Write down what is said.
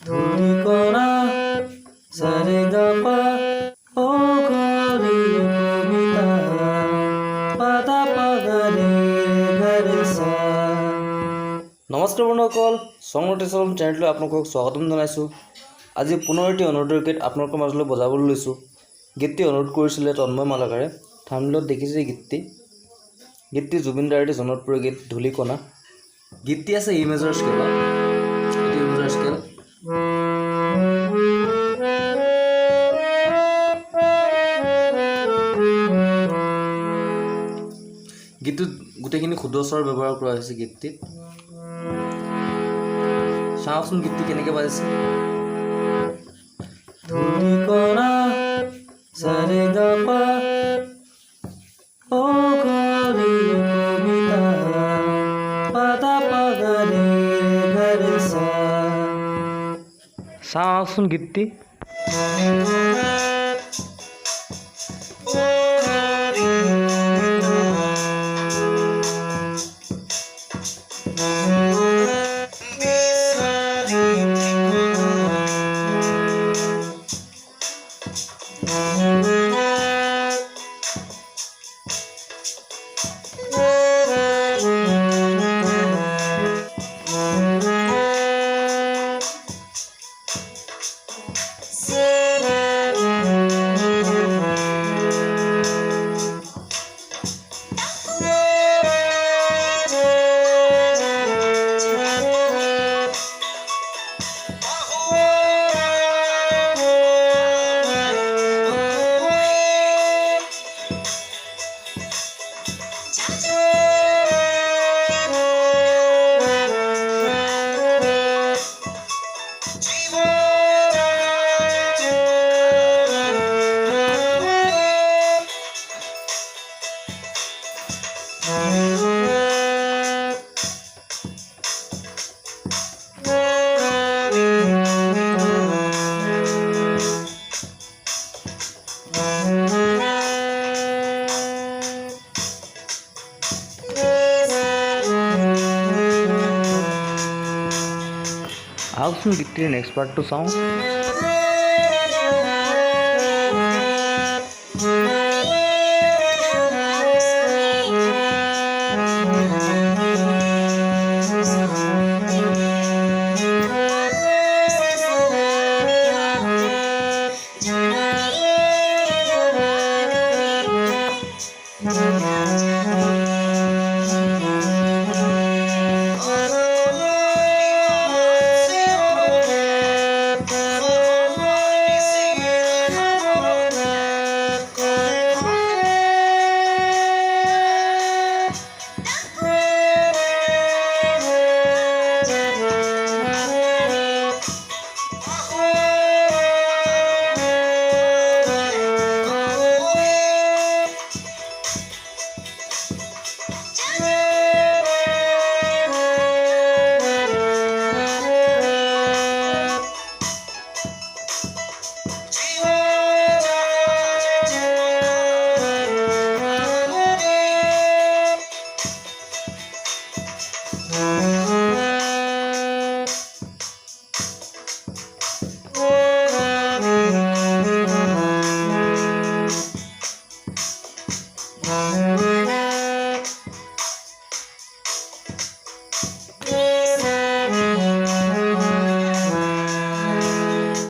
ধূলিকণা সারেগাপা ও গরি কবিতা পাদা পাগারে গারেসা। নমস্কাৰ বন্ধুসকল, সং নোটেশ্যন চেনেললৈ আপোনালোকক স্বাগতম জনাইছোঁ। আজি পুনৰ এটি অনুৰোধৰ গীত আপোনালোকৰ মাজলৈ বজাবলৈ লৈছোঁ। গীতটি অনুৰোধ কৰিছিলে তন্ময় মালাকাৰে। থাম্বনেইলত দেখিছে গীতটি জুবিন দাৰ এটি জনপ্ৰিয় গীত ধূলিকণা। গীতটি আছে ই মেজৰ স্কেলত। ই মেজৰ স্কেল। গীতটোত গোটেইখিনি শুদ্ধ স্বৰ ব্যৱহাৰ কৰা হৈছে গীতটিত। চাওকচোন গীতটি কেনেকৈ বাজিছে। ধূলিকণা সারেগাপা ও গরি কবিতা পাদা পাগারে গারেসা। চাওকচোন গীতটি। আহকচোন গীতটিৰ নেক্সট পাৰ্টটো চাওঁ।